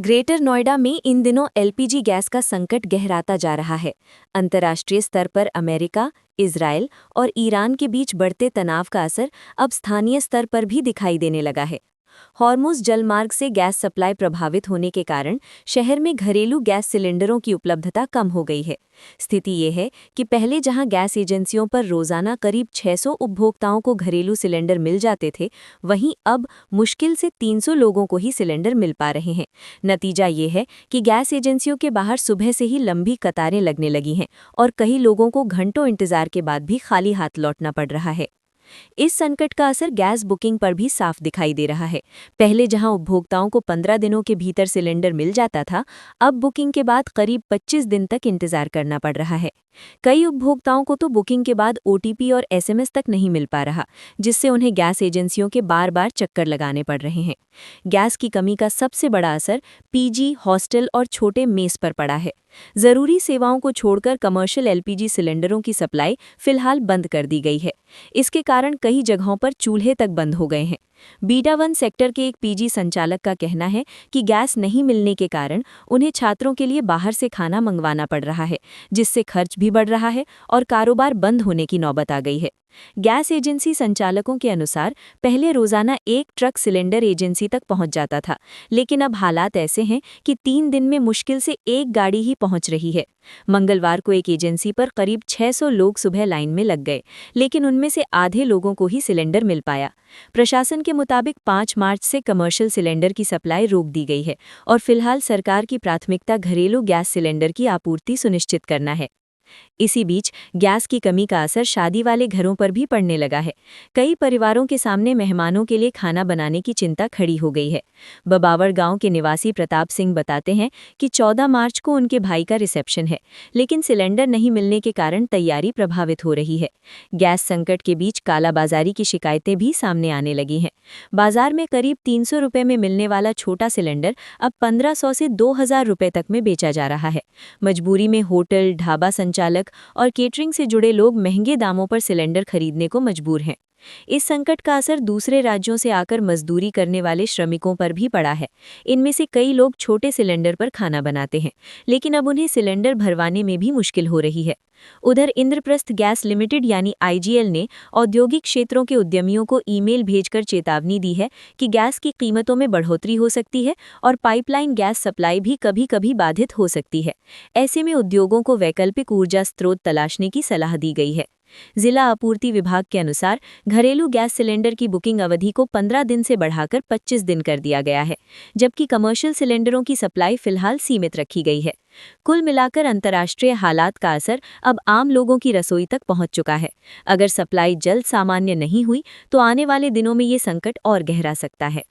Greater Noida में इन दिनों LPG gas का संकट गहराता जा रहा है। अंतर्राष्ट्रीय स्तर पर अमेरिका, इजराइल और ईरान के बीच बढ़ते तनाव का असर अब स्थानीय स्तर पर भी दिखाई देने लगा है। हॉर्मुज़ जलमार्ग से गैस सप्लाई प्रभावित होने के कारण शहर में घरेलू गैस सिलेंडरों की उपलब्धता कम हो गई है। स्थिति ये है कि पहले जहां गैस एजेंसियों पर रोजाना करीब 600 उपभोक्ताओं को घरेलू सिलेंडर मिल जाते थे, वहीं अब मुश्किल से 300 लोगों को ही सिलेंडर मिल पा रहे हैं। नतीजा ये है कि गैस एजेंसियों के बाहर सुबह से ही लंबी कतारें लगने लगी हैं और कई लोगों को घंटों इंतजार के बाद भी खाली हाथ लौटना पड़ रहा है। इस संकट का असर गैस बुकिंग पर भी साफ दिखाई दे रहा है। पहले जहां उपभोक्ताओं को 15 दिनों के भीतर सिलेंडर मिल जाता था, अब बुकिंग के बाद करीब 25 दिन तक इंतजार करना पड़ रहा है। कई उपभोक्ताओं को तो बुकिंग के बाद ओटीपी और एसएमएस तक नहीं मिल पा रहा, जिससे उन्हें गैस एजेंसियों के बार-बार चक्कर लगाने पड़ रहे हैं। गैस की कमी का सबसे बड़ा असर पीजी, हॉस्टल और छोटे मेस पर पड़ा है। जरूरी सेवाओं को छोड़कर कमर्शियल एलपीजी सिलेंडरों की सप्लाई फिलहाल बंद कर दी गई है। इसके कारण कई जगहों पर चूल्हे तक बंद हो गए हैं। बीटा 1 सेक्टर के एक पीजी संचालक का कहना है कि गैस नहीं मिलने के कारण उन्हें छात्रों के लिए बाहर से खाना मंगवाना पड़ रहा है, जिससे खर्च भी बढ़ रहा है और कारोबार बंद होने की नौबत आ गई है। गैस एजेंसी संचालकों के अनुसार पहले रोजाना एक ट्रक सिलेंडर एजेंसी तक पहुंच जाता था, लेकिन अब हालात ऐसे हैं कि 3 दिन में मुश्किल से एक गाड़ी ही पहुंच रही है। मंगलवार को एक एजेंसी पर करीब 600 लोग सुबह लाइन में लग गए, लेकिन उनमें से आधे लोगों को ही सिलेंडर मिल पाया। प्रशासन के मुताबिक 5 मार्च से कमर्शियल सिलेंडर की सप्लाई रोक दी गई है और फिलहाल सरकार की प्राथमिकता घरेलू गैस सिलेंडर की आपूर्ति सुनिश्चित करना है। इसी बीच गैस की कमी का असर शादी वाले घरों पर भी पड़ने लगा है। कई परिवारों के सामने मेहमानों के लिए खाना बनाने की चिंता खड़ी हो गई है। बबावर गांव के निवासी प्रताप सिंह बताते हैं कि 14 मार्च को उनके भाई का रिसेप्शन है, लेकिन सिलेंडर नहीं मिलने के कारण तैयारी प्रभावित हो रही है। गैस संकट के बीच कालाबाजारी की शिकायतें भी सामने आने लगी हैं। बाजार में करीब 300 रुपये में मिलने वाला छोटा सिलेंडर अब 1500 से 2000 रुपये तक में बेचा जा रहा है। मजबूरी में होटल, ढाबा संचालक और केटरिंग से जुड़े लोग महंगे दामों पर सिलेंडर खरीदने को मजबूर हैं। इस संकट का असर दूसरे राज्यों से आकर मजदूरी करने वाले श्रमिकों पर भी पड़ा है। इनमें से कई लोग छोटे सिलेंडर पर खाना बनाते हैं, लेकिन अब उन्हें सिलेंडर भरवाने में भी मुश्किल हो रही है। उधर इंद्रप्रस्थ गैस लिमिटेड यानी आईजीएल ने औद्योगिक क्षेत्रों के उद्यमियों को ईमेल भेजकर चेतावनी दी है कि गैस की कीमतों में बढ़ोतरी हो सकती है और पाइपलाइन गैस सप्लाई भी कभी-कभी बाधित हो सकती है। ऐसे में उद्योगों को वैकल्पिक ऊर्जा स्रोत तलाशने की सलाह दी गई है। जिला आपूर्ति विभाग के अनुसार घरेलू गैस सिलेंडर की बुकिंग अवधि को 15 दिन से बढ़ाकर 25 दिन कर दिया गया है, जबकि कमर्शियल सिलेंडरों की सप्लाई फिलहाल सीमित रखी गई है। कुल मिलाकर अंतर्राष्ट्रीय हालात का असर अब आम लोगों की रसोई तक पहुंच चुका है। अगर सप्लाई जल्द सामान्य नहीं हुई तो आने वाले दिनों में ये संकट और गहरा सकता है।